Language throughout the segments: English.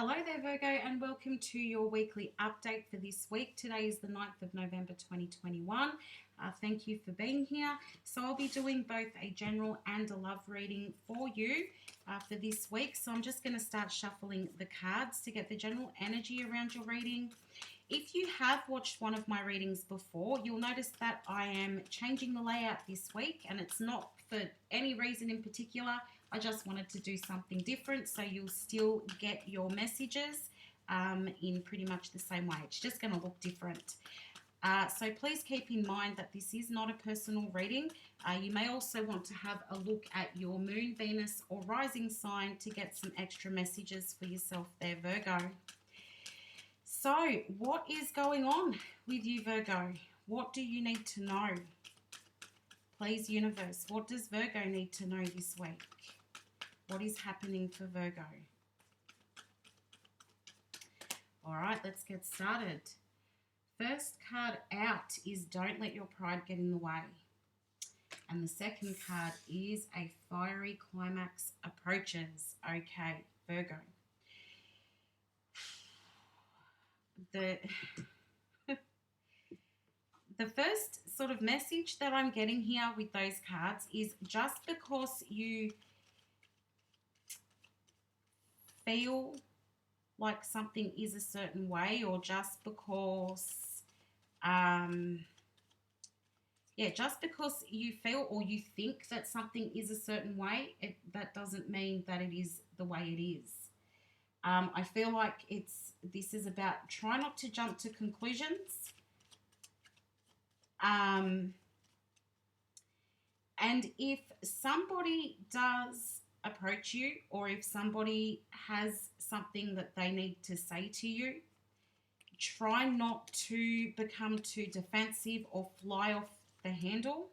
Hello there, Virgo, and welcome to your weekly update for this week. Today is the 9th of November 2021. Thank you for being here. So, I'll be doing both a general and a love reading for you for this week. So, I'm just going to start shuffling the cards to get the general energy around your reading. If you have watched one of my readings before, you'll notice that I am changing the layout this week, and it's not for any reason in particular. I just wanted to do something different, so you'll still get your messages in pretty much the same way. It's just going to look different. So please keep in mind that this is not a personal reading. You may also want to have a look at your moon, Venus, or rising sign to get some extra messages for yourself there, Virgo. So, what is going on with you, Virgo? What do you need to know? Please, universe, what does Virgo need to know this week? What is happening for Virgo? All right, let's get started. First card out is Don't Let Your Pride Get in the Way. And the second card is A Fiery Climax Approaches. Okay, Virgo. The first sort of message that I'm getting here with those cards is just because you feel like something is a certain way, or just because just because you feel or you think that something is a certain way, that doesn't mean that it is the way it is. I feel like this is about try not to jump to conclusions. And if somebody does approach you, or if somebody has something that they need to say to you, try not to become too defensive or fly off the handle.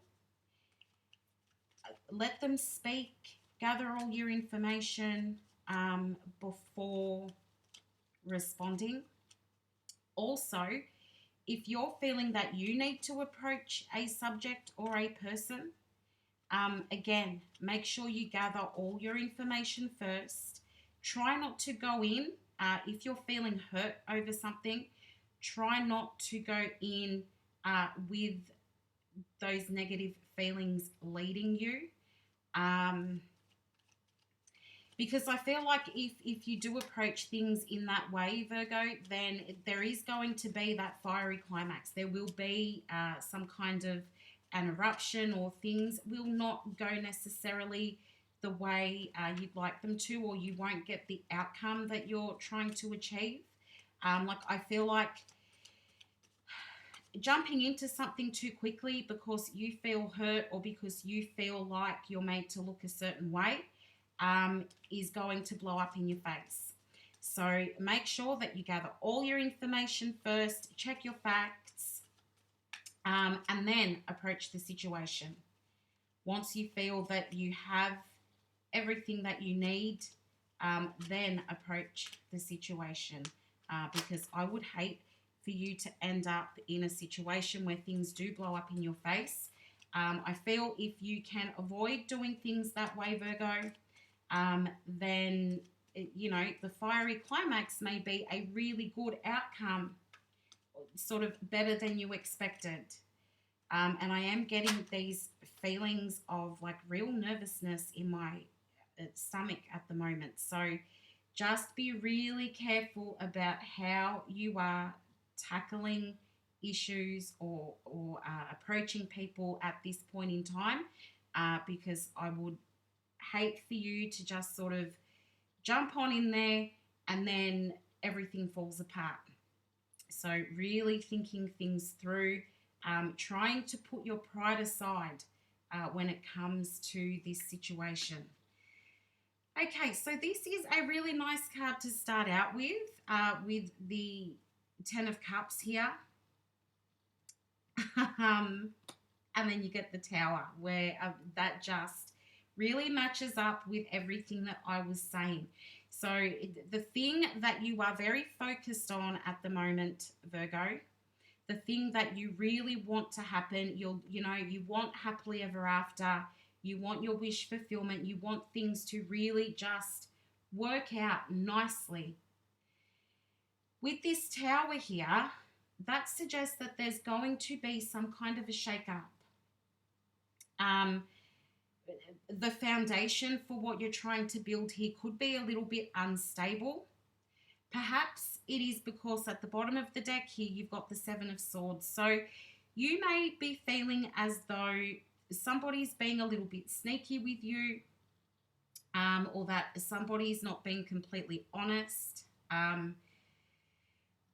Let them speak, gather all your information before responding. Also, if you're feeling that you need to approach a subject or a person, again, make sure you gather all your information first. Try not to go in, if you're feeling hurt over something, try not to go in with those negative feelings leading you. Because I feel like if you do approach things in that way, Virgo, then there is going to be that fiery climax. There will be some kind of an eruption, or things will not go necessarily the way you'd like them to, or you won't get the outcome that you're trying to achieve. I feel like jumping into something too quickly because you feel hurt, or because you feel like you're made to look a certain way, is going to blow up in your face. So make sure that you gather all your information first, check your facts, and then approach the situation. Once you feel that you have everything that you need, then approach the situation, because I would hate for you to end up in a situation where things do blow up in your face. I feel if you can avoid doing things that way, Virgo, then, the fiery climax may be a really good outcome, sort of better than you expected. And I am getting these feelings of like real nervousness in my stomach at the moment. So just be really careful about how you are tackling issues or approaching people at this point in time, because I would hate for you to just sort of jump on in there and then everything falls apart. So really thinking things through, trying to put your pride aside when it comes to this situation. Okay, so this is a really nice card to start out with the Ten of Cups here. And then you get the Tower, where that just really matches up with everything that I was saying. So the thing that you are very focused on at the moment, Virgo, the thing that you really want to happen, you want happily ever after, you want your wish fulfillment, you want things to really just work out nicely. With this Tower here, that suggests that there's going to be some kind of a shake-up. The foundation for what you're trying to build here could be a little bit unstable. Perhaps it is because at the bottom of the deck here, you've got the Seven of Swords. So you may be feeling as though somebody's being a little bit sneaky with you, or that somebody's not being completely honest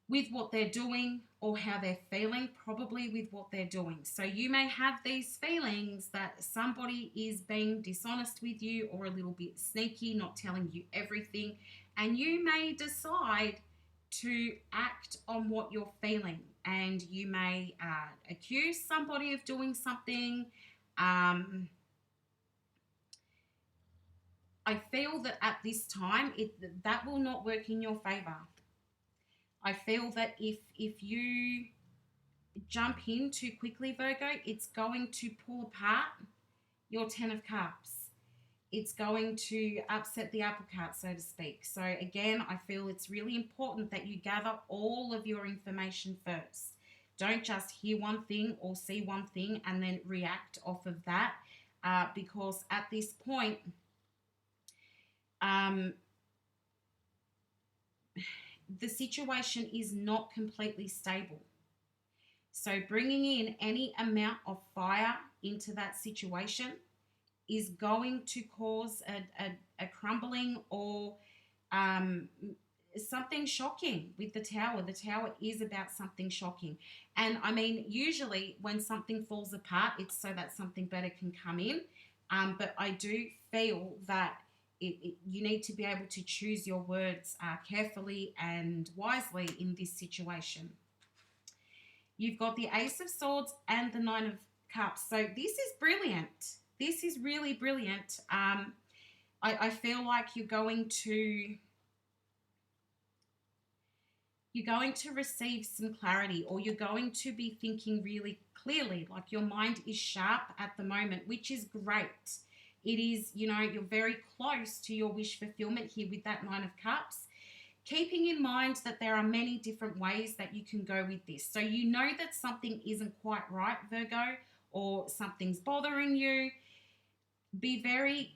with what they're doing or how they're feeling, probably with what they're doing. So you may have these feelings that somebody is being dishonest with you or a little bit sneaky, not telling you everything, and you may decide to act on what you're feeling, and you may accuse somebody of doing something. I feel that at this time, that will not work in your favor. I feel that if you jump in too quickly, Virgo, it's going to pull apart your Ten of Cups. It's going to upset the apple cart, so to speak. So again, I feel it's really important that you gather all of your information first. Don't just hear one thing or see one thing and then react off of that, because at this point, the situation is not completely stable. So bringing in any amount of fire into that situation is going to cause a crumbling or something shocking with the Tower. The Tower is about something shocking. And I mean, usually when something falls apart, it's so that something better can come in. But I do feel that you need to be able to choose your words carefully and wisely in this situation. You've got the Ace of Swords and the Nine of Cups. So this is brilliant. This is really brilliant. I feel like you're going to receive some clarity, or you're going to be thinking really clearly, like your mind is sharp at the moment, which is great. It is, you're very close to your wish fulfillment here with that Nine of Cups. Keeping in mind that there are many different ways that you can go with this. So you know that something isn't quite right, Virgo, or something's bothering you. Be very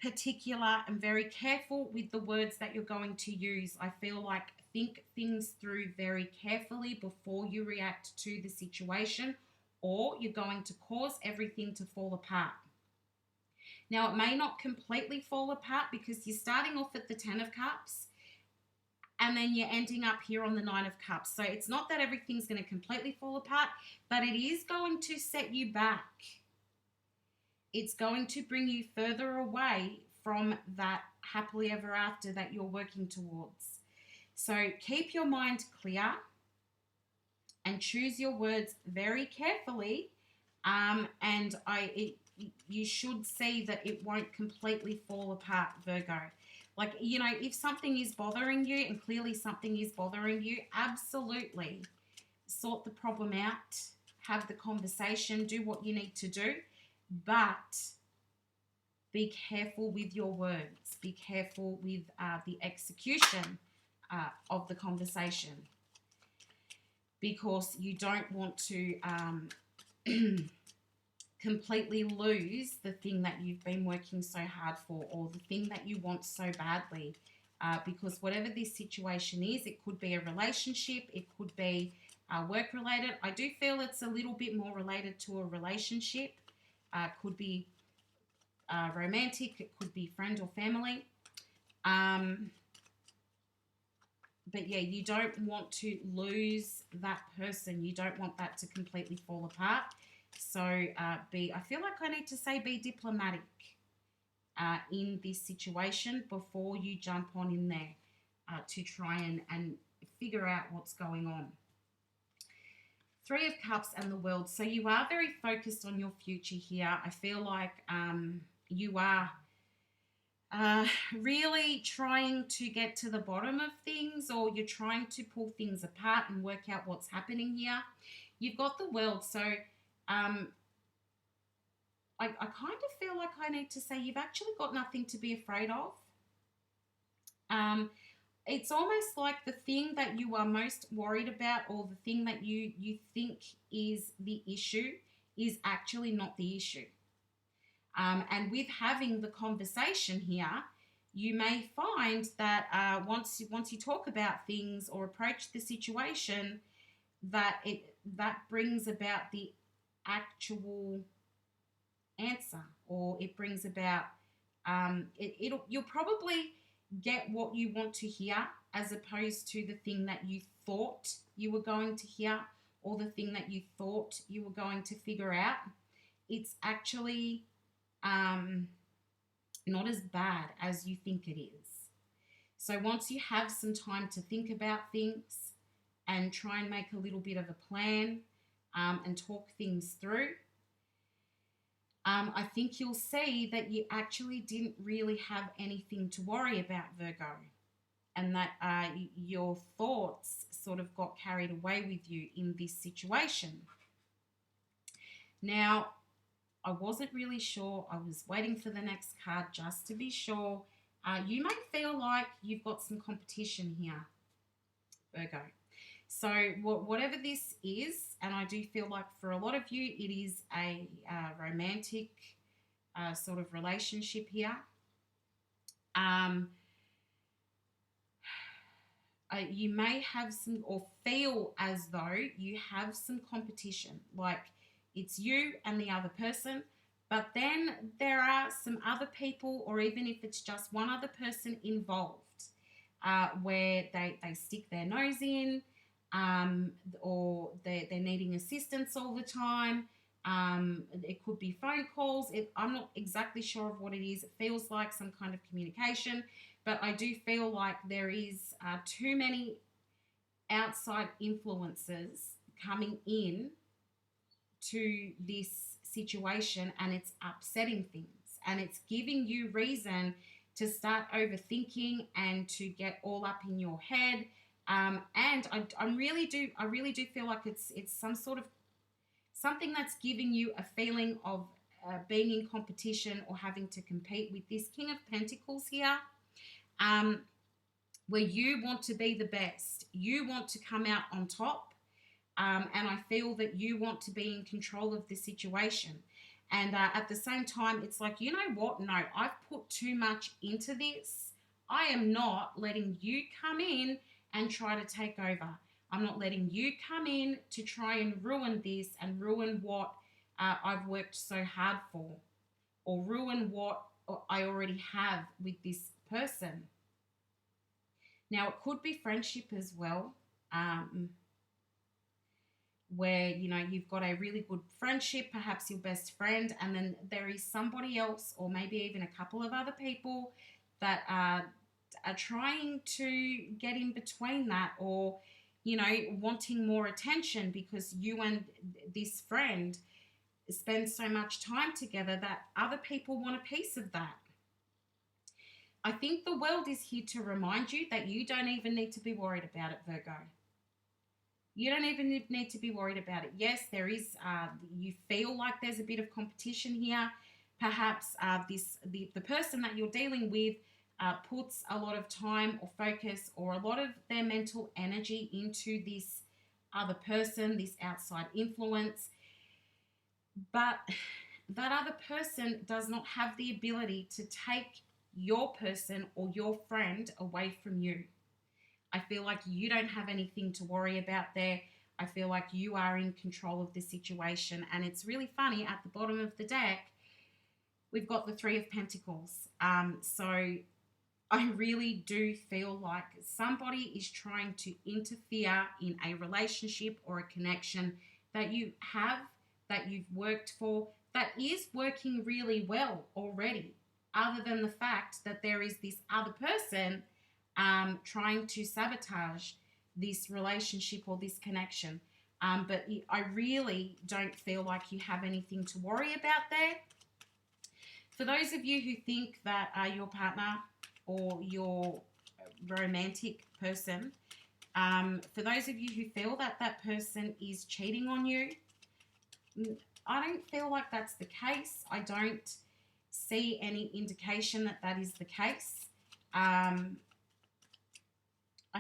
particular and very careful with the words that you're going to use. I feel like think things through very carefully before you react to the situation, or you're going to cause everything to fall apart. Now, it may not completely fall apart because you're starting off at the Ten of Cups and then you're ending up here on the Nine of Cups. So it's not that everything's going to completely fall apart, but it is going to set you back. It's going to bring you further away from that happily ever after that you're working towards. So keep your mind clear and choose your words very carefully. You should see that it won't completely fall apart, Virgo. Like, if something is bothering you, and clearly something is bothering you, absolutely sort the problem out, have the conversation, do what you need to do, but be careful with your words. Be careful with the execution of the conversation, because you don't want to completely lose the thing that you've been working so hard for, or the thing that you want so badly, because whatever this situation is, it could be a relationship, it could be work related. I do feel it's a little bit more related to a relationship. Could be romantic, it could be friend or family. But yeah, you don't want to lose that person. You don't want that to completely fall apart. So I feel like I need to say be diplomatic in this situation before you jump on in there to try and figure out what's going on. Three of Cups and the World. So you are very focused on your future here. I feel like you are really trying to get to the bottom of things, or you're trying to pull things apart and work out what's happening here. You've got the World. So I kind of feel like I need to say you've actually got nothing to be afraid of. it's almost like the thing that you are most worried about, or the thing that you think is the issue, is actually not the issue. And with having the conversation here, you may find that once you talk about things or approach the situation, that brings about the actual answer, or it brings about you'll probably get what you want to hear, as opposed to the thing that you thought you were going to hear, or the thing that you thought you were going to figure out. It's actually not as bad as you think it is. So once you have some time to think about things and try and make a little bit of a plan, and talk things through, I think you'll see that you actually didn't really have anything to worry about, Virgo, and that your thoughts sort of got carried away with you in this situation. Now, I wasn't really sure. I was waiting for the next card just to be sure. You may feel like you've got some competition here, Virgo. So whatever this is, and I do feel like for a lot of you, it is a romantic sort of relationship here. You may have some, or feel as though you have some competition, like it's you and the other person, but then there are some other people, or even if it's just one other person involved, where they stick their nose in, or they're needing assistance all the time. It could be phone calls. I'm not exactly sure of what it is. It feels like some kind of communication, but I do feel like there is too many outside influences coming in to this situation, and it's upsetting things, and it's giving you reason to start overthinking and to get all up in your head. And I really do feel like it's some sort of something that's giving you a feeling of being in competition or having to compete with this King of Pentacles here, where you want to be the best, you want to come out on top, and I feel that you want to be in control of the situation. And at the same time, it's like, you know what? No, I've put too much into this. I am not letting you come in and try to take over. I'm not letting you come in to try and ruin this and ruin what I've worked so hard for, or ruin what I already have with this person. Now, it could be friendship as well, where, you know, you've got a really good friendship, perhaps your best friend, and then there is somebody else, or maybe even a couple of other people that are trying to get in between that, or, you know, wanting more attention because you and this friend spend so much time together that other people want a piece of that. I think the world is here to remind you that you don't even need to be worried about it, Virgo. You don't even need to be worried about it. Yes, there is, you feel like there's a bit of competition here. Perhaps the person that you're dealing with puts a lot of time or focus or a lot of their mental energy into this other person, this outside influence. But that other person does not have the ability to take your person or your friend away from you. I feel like you don't have anything to worry about there. I feel like you are in control of the situation. And it's really funny, at the bottom of the deck, we've got the Three of Pentacles. So I really do feel like somebody is trying to interfere in a relationship or a connection that you have, that you've worked for, that is working really well already, other than the fact that there is this other person trying to sabotage this relationship or this connection. But I really don't feel like you have anything to worry about there. For those of you who think that your partner or your romantic person, for those of you who feel that that person is cheating on you, I don't feel like that's the case. I don't see any indication that that is the case.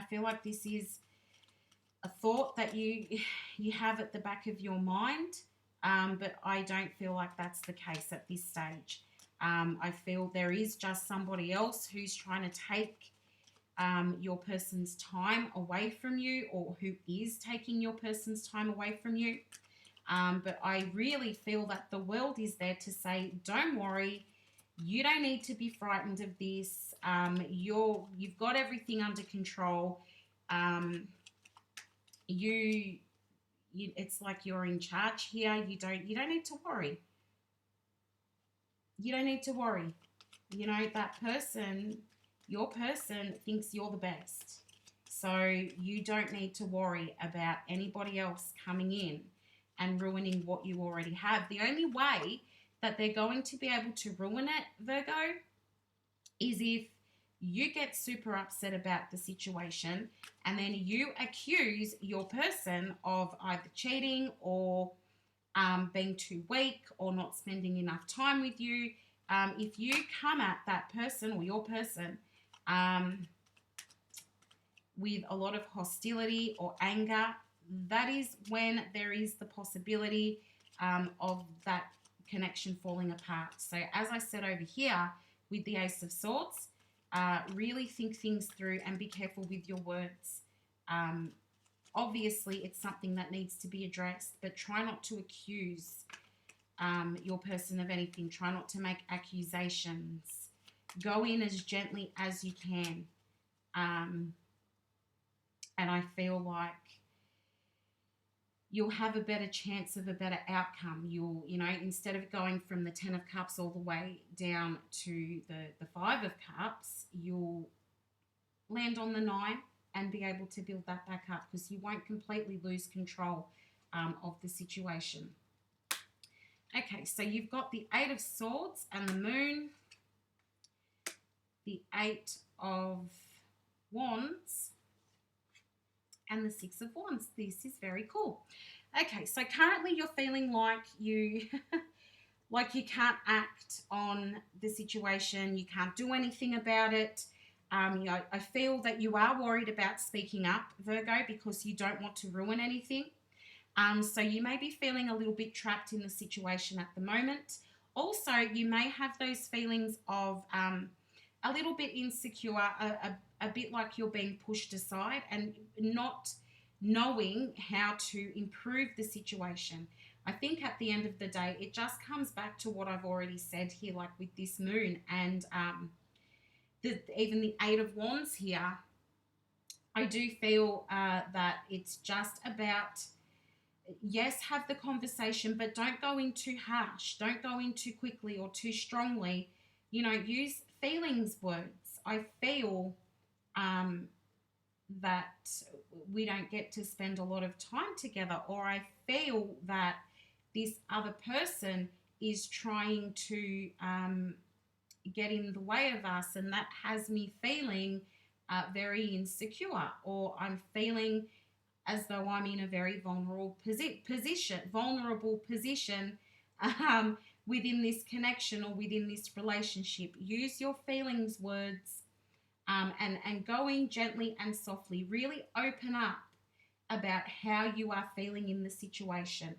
feel like this is a thought that you have at the back of your mind, but I don't feel like that's the case at this stage. I feel there is just somebody else who's trying to take your person's time away from you, or who is taking your person's time away from you. But I really feel that the world is there to say, don't worry, you don't need to be frightened of this. You've got everything under control. You, it's like you're in charge here. You don't need to worry. You don't need to worry. You know, that person, your person thinks you're the best. So you don't need to worry about anybody else coming in and ruining what you already have. The only way that they're going to be able to ruin it, Virgo, is if you get super upset about the situation and then you accuse your person of either cheating or being too weak or not spending enough time with you. If you come at that person or your person with a lot of hostility or anger, that is when there is the possibility of that connection falling apart. So as I said over here with the Ace of Swords, really think things through and be careful with your words. Obviously, it's something that needs to be addressed, but try not to accuse your person of anything. Try not to make accusations. Go in as gently as you can. And I feel like you'll have a better chance of a better outcome. You'll, instead of going from the 10 of Cups all the way down to the 5 of Cups, you'll land on the 9 and be able to build that back up, because you won't completely lose control of the situation. Okay, so you've got the 8 of Swords and the Moon, the 8 of Wands, and the 6 of Wands. This is very cool. Okay, so currently you're feeling like you can't act on the situation. You can't do anything about it. I feel that you are worried about speaking up, Virgo, because you don't want to ruin anything. So you may be feeling a little bit trapped in the situation at the moment. Also, you may have those feelings of a little bit insecure, a bit like you're being pushed aside and not knowing how to improve the situation. I think at the end of the day, it just comes back to what I've already said here, like with this Moon and even the 8 of Wands here. I do feel that it's just about, yes, have the conversation, but don't go in too harsh. Don't go in too quickly or too strongly. Use feelings words. I feel that we don't get to spend a lot of time together, or I feel that this other person is trying to get in the way of us, and that has me feeling very insecure, or I'm feeling as though I'm in a very vulnerable position within this connection or within this relationship. Use your feelings words and go in gently and softly. Really open up about how you are feeling in the situation.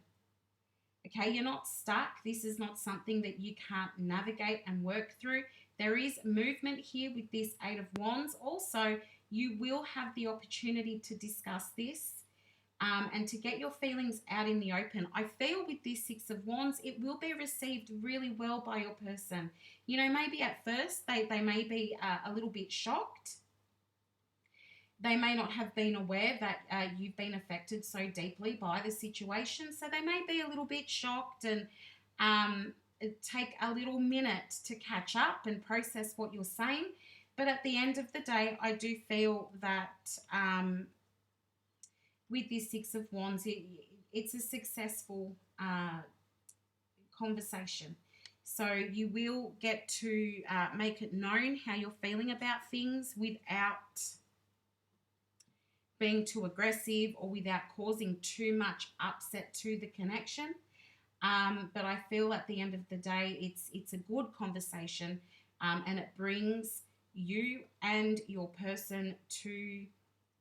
Okay, you're not stuck. This is not something that you can't navigate and work through. There is movement here with this 8 of Wands. Also, you will have the opportunity to discuss this and to get your feelings out in the open. I feel with this 6 of Wands, it will be received really well by your person. Maybe at first they may be a little bit shocked. They may not have been aware that you've been affected so deeply by the situation. So they may be a little bit shocked and take a little minute to catch up and process what you're saying. But at the end of the day, I do feel that with this 6 of Wands, it's a successful conversation. So you will get to make it known how you're feeling about things without being too aggressive or without causing too much upset to the connection. But I feel at the end of the day, it's a good conversation and it brings you and your person to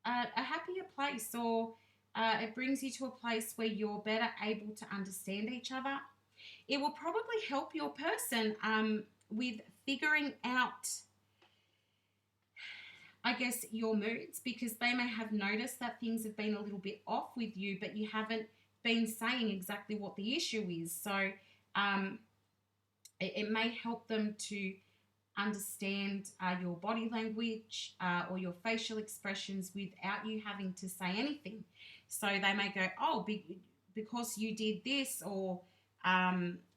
a happier place, or it brings you to a place where you're better able to understand each other. It will probably help your person with figuring out, I guess, your moods, because they may have noticed that things have been a little bit off with you, but you haven't been saying exactly what the issue is. So um, it may help them to understand your body language or your facial expressions without you having to say anything. So they may go, oh, because you did this, or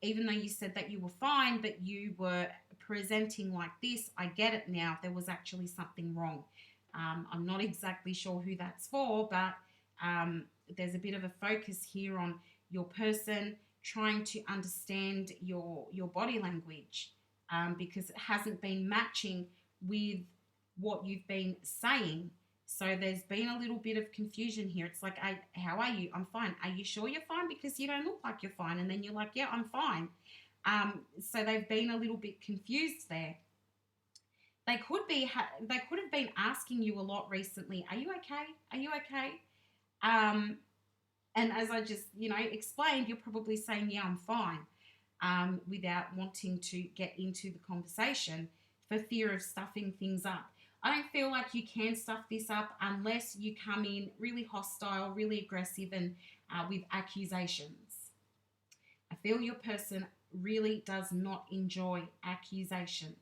even though you said that you were fine, but you were presenting like this, I get it now. There was actually something wrong. I'm not exactly sure who that's for, but there's a bit of a focus here on your person trying to understand your body language, because it hasn't been matching with what you've been saying. So there's been a little bit of confusion here. It's like, how are you? I'm fine. Are you sure you're fine? Because you don't look like you're fine. And then you're like, yeah, I'm fine. So they've been a little bit confused there. They could have been asking you a lot recently. Are you okay? Are you okay? Um, and as I just explained, you're probably saying, yeah, I'm fine, without wanting to get into the conversation for fear of stuffing things up. I don't feel like you can stuff this up unless you come in really hostile, really aggressive, and with accusations. I feel your person really does not enjoy accusations.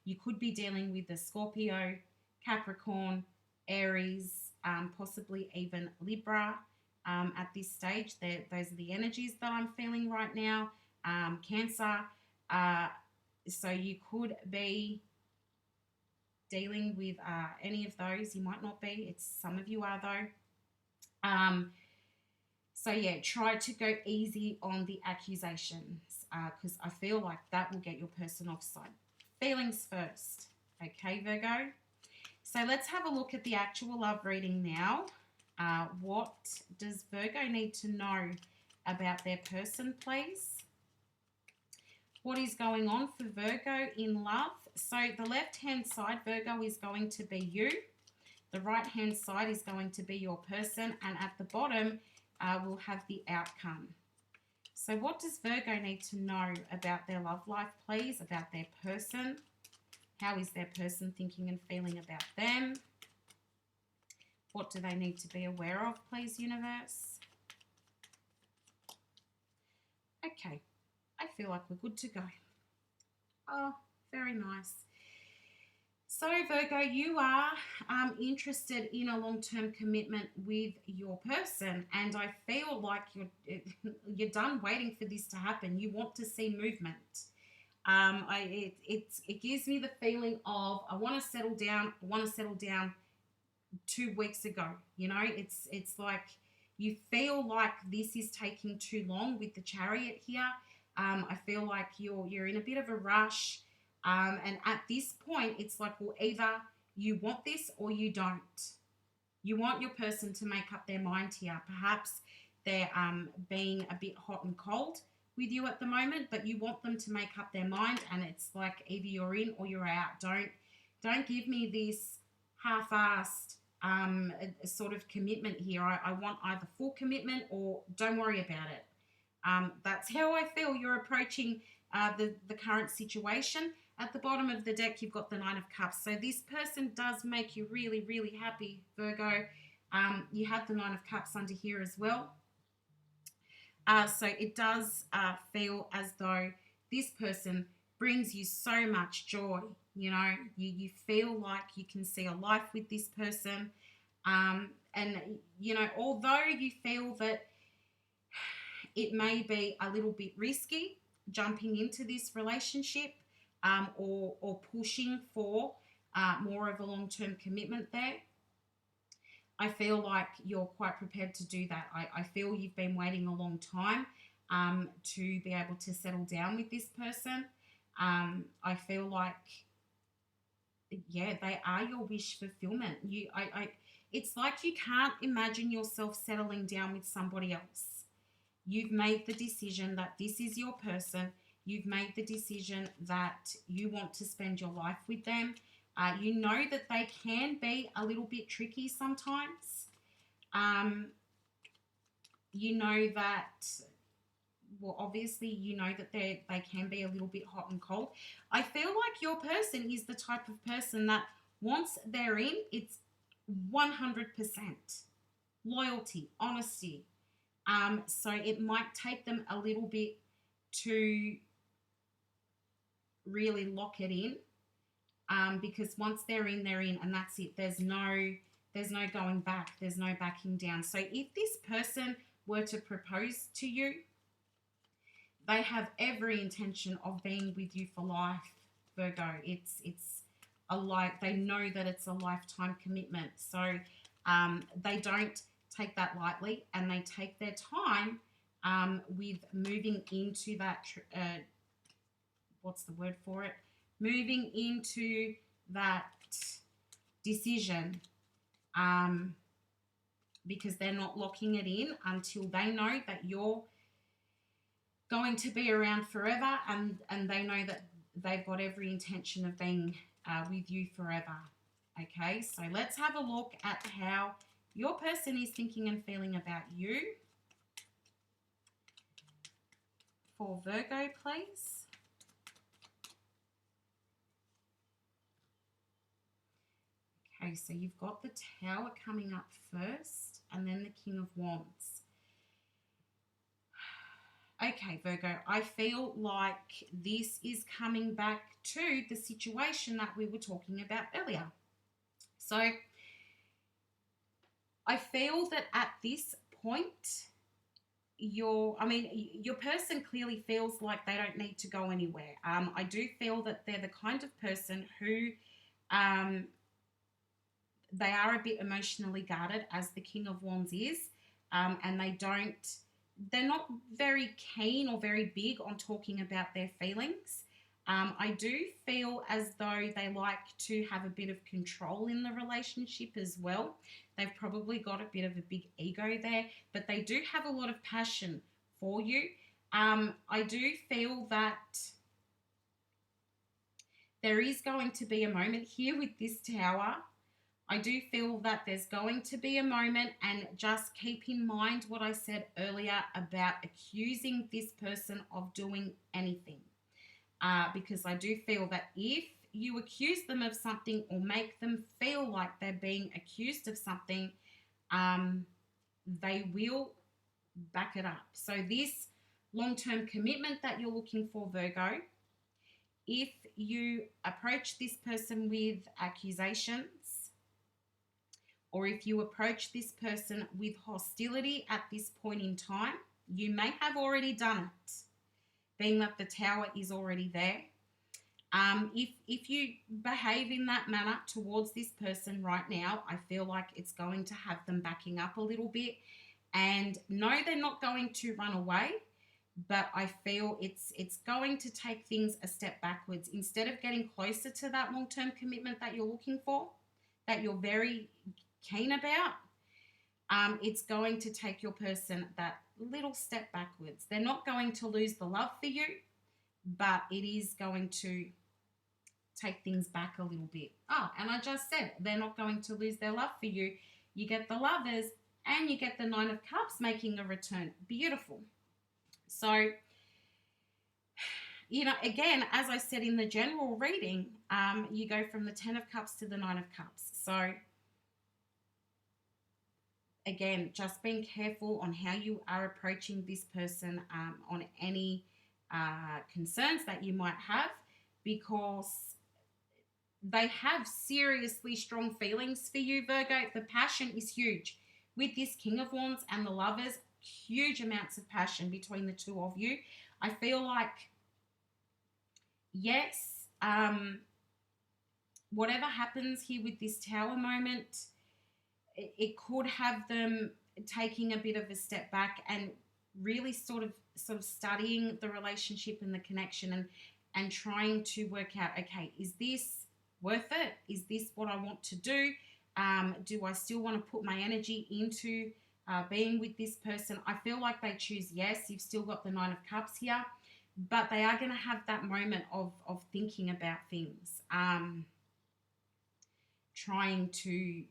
You could be dealing with a Scorpio, Capricorn, Aries, possibly even Libra at this stage. Those are the energies that I'm feeling right now. Cancer. So you could be dealing with any of those. You might not be. Some of you are though. So yeah, try to go easy on the accusations, because I feel like that will get your person offside. Feelings first. Okay, Virgo. So let's have a look at the actual love reading now. What does Virgo need to know about their person, please? What is going on for Virgo in love? So the left-hand side, Virgo, is going to be you. The right-hand side is going to be your person. And at the bottom, we'll have the outcome. So what does Virgo need to know about their love life, please, about their person? How is their person thinking and feeling about them? What do they need to be aware of, please, universe? Okay, I feel like we're good to go. Oh, very nice. So, Virgo, you are interested in a long-term commitment with your person, and I feel like you're done waiting for this to happen. You want to see movement. It gives me the feeling of I want to settle down. I want to settle down 2 weeks ago. It's like you feel like this is taking too long with the Chariot here. I feel like you're in a bit of a rush. And at this point, it's like, well, either you want this or you don't. You want your person to make up their mind here. Perhaps they're being a bit hot and cold with you at the moment, but you want them to make up their mind, and it's like either you're in or you're out. Don't give me this half-assed sort of commitment here. I want either full commitment or don't worry about it. That's how I feel you're approaching the current situation. At the bottom of the deck, you've got the Nine of Cups. So this person does make you really, really happy, Virgo. You have the Nine of Cups under here as well. So it does feel as though this person brings you so much joy. You feel like you can see a life with this person. And, although you feel that it may be a little bit risky jumping into this relationship, or pushing for more of a long-term commitment there, I feel like you're quite prepared to do that. I feel you've been waiting a long time to be able to settle down with this person. I feel like, yeah, they are your wish fulfillment. It's like you can't imagine yourself settling down with somebody else. You've made the decision that this is your person. You've made the decision that you want to spend your life with them. You know that they can be a little bit tricky sometimes. Um, you know that, well, obviously, you know that they can be a little bit hot and cold. I feel like your person is the type of person that once they're in, it's 100% loyalty, honesty. So it might take them a little bit to really lock it in, because once they're in, and that's it. There's no going back. There's no backing down. So if this person were to propose to you, they have every intention of being with you for life, Virgo. It's a life. They know that it's a lifetime commitment. So they don't take that lightly, and they take their time with moving into that. What's the word for it? Moving into that decision, because they're not locking it in until they know that you're going to be around forever, and they know that they've got every intention of being with you forever. Okay, so let's have a look at how your person is thinking and feeling about you for Virgo, please. Okay, so you've got the Tower coming up first, and then the King of Wands. Okay, Virgo, I feel like this is coming back to the situation that we were talking about earlier. So I feel that at this point, your person clearly feels like they don't need to go anywhere. I do feel that they're the kind of person who they are a bit emotionally guarded, as the King of Wands is, and they're not very keen or very big on talking about their feelings. I do feel as though they like to have a bit of control in the relationship as well. They've probably got a bit of a big ego there, but they do have a lot of passion for you. I do feel that there is going to be a moment here with this Tower. I do feel that there's going to be a moment, and just keep in mind what I said earlier about accusing this person of doing anything. Because I do feel that if you accuse them of something or make them feel like they're being accused of something, they will back it up. So this long-term commitment that you're looking for, Virgo, if you approach this person with accusations, or if you approach this person with hostility at this point in time, you may have already done it, being that the Tower is already there. If you behave in that manner towards this person right now, I feel like it's going to have them backing up a little bit. And no, they're not going to run away, but I feel it's going to take things a step backwards. Instead of getting closer to that long-term commitment that you're looking for, that you're very keen about, it's going to take your person that little step backwards. They're not going to lose the love for you, but it is going to take things back a little bit. And I just said they're not going to lose their love for you. You get the Lovers and you get the Nine of Cups making a return. Beautiful. So, again, as I said in the general reading, you go from the Ten of Cups to the Nine of Cups. So, again, just being careful on how you are approaching this person, on any concerns that you might have, because they have seriously strong feelings for you, Virgo. The passion is huge. With this King of Wands and the Lovers, huge amounts of passion between the two of you. I feel like, yes, whatever happens here with this Tower moment, it could have them taking a bit of a step back and really sort of studying the relationship and the connection, and trying to work out, okay, is this worth it? Is this what I want to do? Do I still want to put my energy into being with this person? I feel like they choose yes. You've still got the Nine of Cups here, but they are going to have that moment of thinking about things. trying to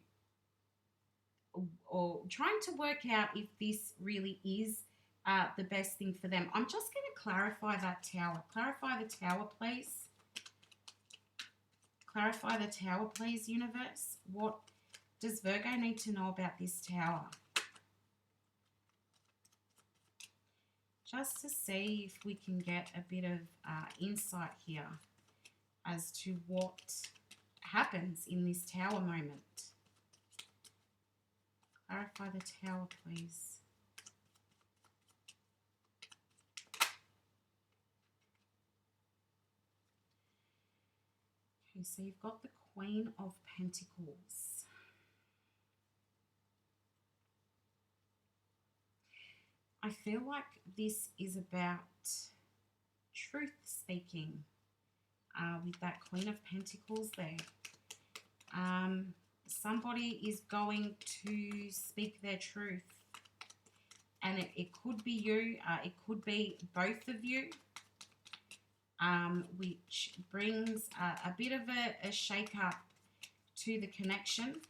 trying to work out if this really is the best thing for them. I'm just going to clarify that tower. Clarify the tower, please. Clarify the tower, please, universe. What does Virgo need to know about this tower? Just to see if we can get a bit of insight here as to what happens in this tower moment. Clarify the tower, please. Okay, so you've got the Queen of Pentacles. I feel like this is about truth speaking with that Queen of Pentacles there. Somebody is going to speak their truth, and it could be you, it could be both of you, which brings a bit of a shake-up to the connection.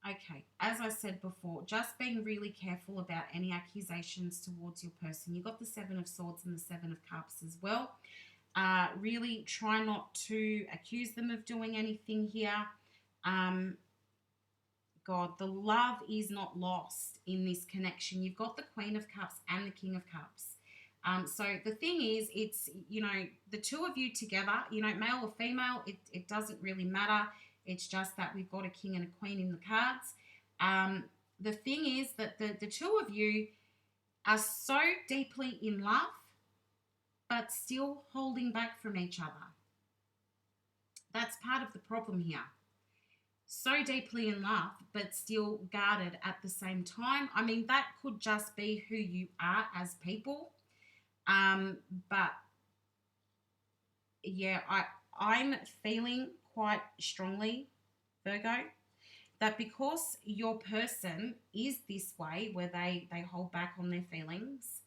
Okay, as I said before, just being really careful about any accusations towards your person. You've got the Seven of Swords and the Seven of Cups as well. Really try not to accuse them of doing anything here. God, the love is not lost in this connection. You've got the Queen of Cups and the King of Cups. So the thing is, it's, you know, the two of you together, you know, male or female, it doesn't really matter. It's just that we've got a king and a queen in the cards. The thing is that the two of you are so deeply in love, but still holding back from each other. That's part of the problem here. So deeply in love, but still guarded at the same time. I mean, that could just be who you are as people. But yeah, I'm feeling quite strongly, Virgo, that because your person is this way, where they hold back on their feelings,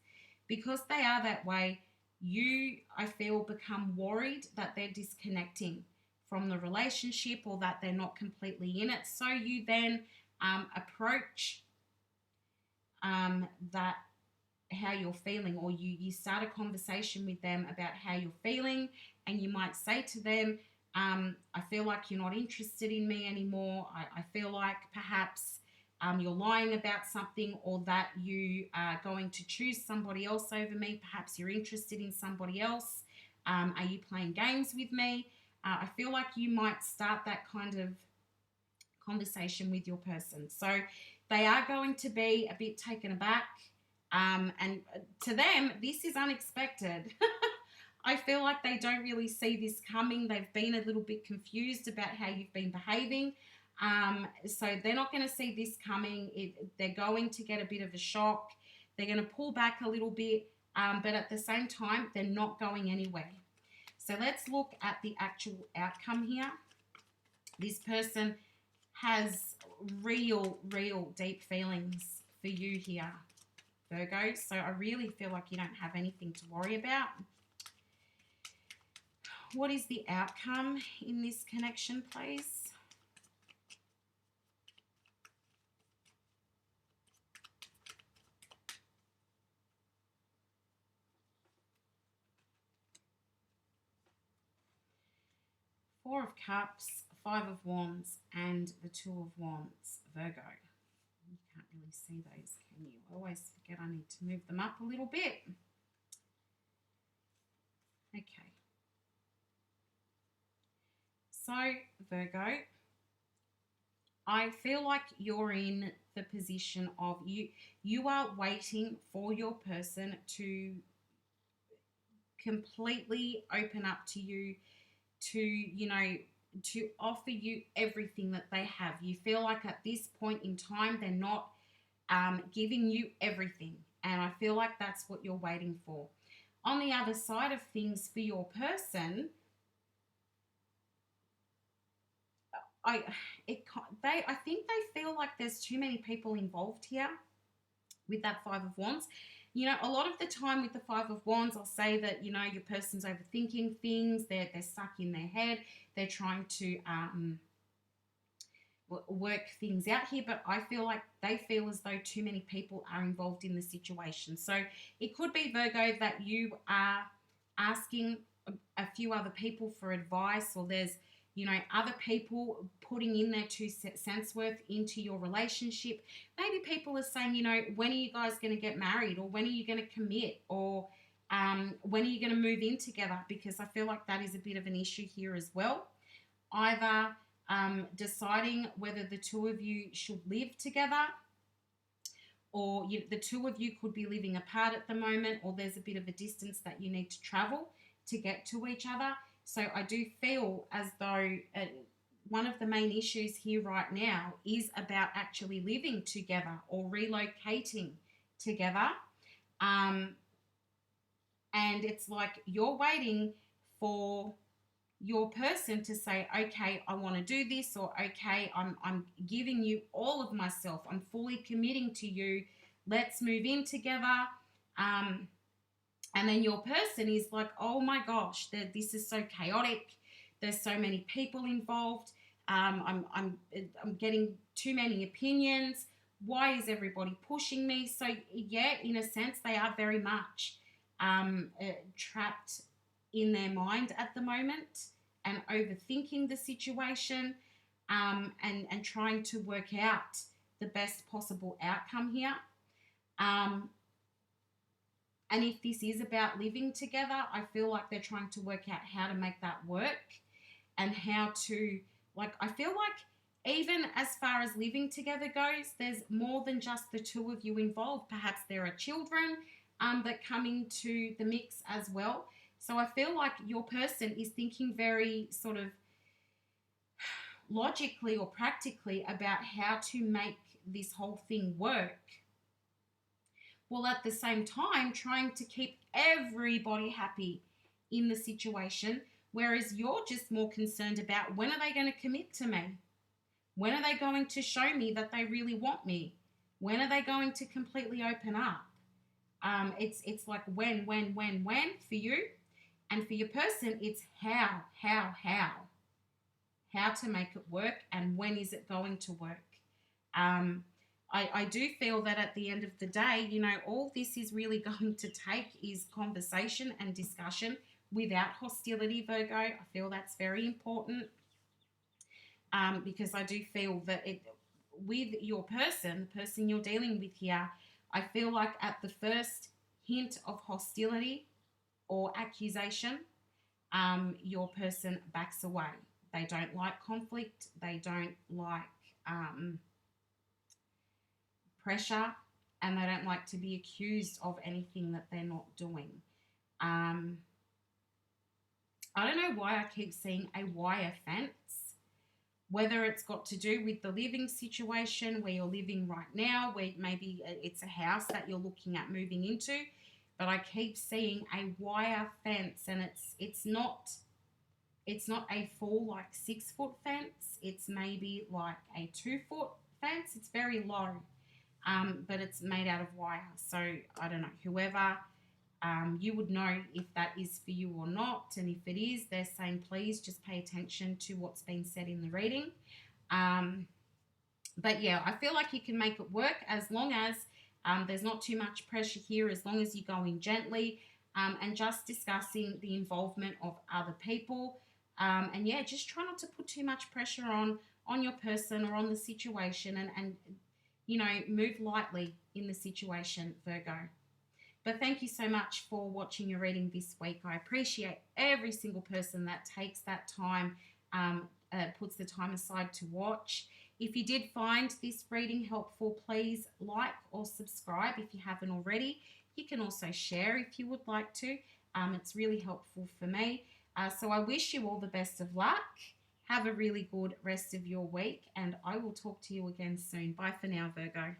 because they are that way, you, I feel, become worried that they're disconnecting from the relationship or that they're not completely in it. So you then approach that, how you're feeling, or you start a conversation with them about how you're feeling, and you might say to them, I feel like you're not interested in me anymore. I feel like perhaps you're lying about something, or that you are going to choose somebody else over me. Perhaps you're interested in somebody else. Are you playing games with me? I feel like you might start that kind of conversation with your person. So they are going to be a bit taken aback. And to them, this is unexpected. I feel like they don't really see this coming. They've been a little bit confused about how you've been behaving. So they're not going to see this coming. They're going to get a bit of a shock. They're going to pull back a little bit, but at the same time, they're not going anywhere. So let's look at the actual outcome here. This person has real deep feelings for you here, Virgo. So I really feel like you don't have anything to worry about. What is the outcome in this connection, please? Four of Cups, Five of Wands, and the Two of Wands, Virgo. You can't really see those, can you? I always forget I need to move them up a little bit. Okay. So, Virgo, I feel like you're in the position of you are waiting for your person to completely open up to you, to, you know, to offer you everything that they have. You feel like at this point in time, they're not giving you everything. And I feel like that's what you're waiting for. On the other side of things, for your person, I think they feel like there's too many people involved here with that Five of Wands. you know, a lot of the time with the Five of Wands, I'll say that, you know, your person's overthinking things. They're stuck in their head. They're trying to work things out here, but I feel like they feel as though too many people are involved in the situation. So it could be, Virgo, that you are asking a few other people for advice, or there's, you know, other people putting in their 2 cents worth into your relationship. Maybe people are saying, you know, when are you guys going to get married, or when are you going to commit, or when are you going to move in together? Because I feel like that is a bit of an issue here as well. Either deciding whether the two of you should live together, or the two of you could be living apart at the moment, or there's a bit of a distance that you need to travel to get to each other. So I do feel as though one of the main issues here right now is about actually living together or relocating together. And it's like you're waiting for your person to say, okay, I want to do this, or okay, I'm giving you all of myself. I'm fully committing to you. Let's move in together. And then your person is like, oh my gosh, this is so chaotic. There's so many people involved. I'm getting too many opinions. Why is everybody pushing me? So yeah, in a sense, they are very much trapped in their mind at the moment and overthinking the situation, and trying to work out the best possible outcome here. And if this is about living together, I feel like they're trying to work out how to make that work, and how to, like, I feel like even as far as living together goes, there's more than just the two of you involved. Perhaps there are children that come into the mix as well. So I feel like your person is thinking very sort of logically or practically about how to make this whole thing work, while at the same time trying to keep everybody happy in the situation, whereas you're just more concerned about, when are they going to commit to me? When are they going to show me that they really want me? When are they going to completely open up? It's like when for you. And for your person, it's how to make it work, and when is it going to work. I do feel that at the end of the day, you know, all this is really going to take is conversation and discussion without hostility, Virgo. I feel that's very important, because I do feel that with your person, the person you're dealing with here, I feel like at the first hint of hostility or accusation, your person backs away. They don't like conflict. They don't like pressure, and they don't like to be accused of anything that they're not doing. I don't know why I keep seeing a wire fence, whether it's got to do with the living situation where you're living right now, where maybe it's a house that you're looking at moving into, but I keep seeing a wire fence, and it's not a full like 6-foot fence. It's maybe like a 2-foot fence. It's very low, but it's made out of wire. So I don't know, whoever, you would know if that is for you or not. And if it is, they're saying please just pay attention to what's been said in the reading. But yeah, I feel like you can make it work as long as there's not too much pressure here, as long as you go in gently, and just discussing the involvement of other people. And yeah, just try not to put too much pressure on your person or on the situation, and you know, move lightly in the situation, Virgo. But thank you so much for watching your reading this week. I appreciate every single person that takes that time, puts the time aside to watch. If you did find this reading helpful, please like or subscribe if you haven't already. You can also share if you would like to. It's really helpful for me. So I wish you all the best of luck. Have a really good rest of your week, and I will talk to you again soon. Bye for now, Virgo.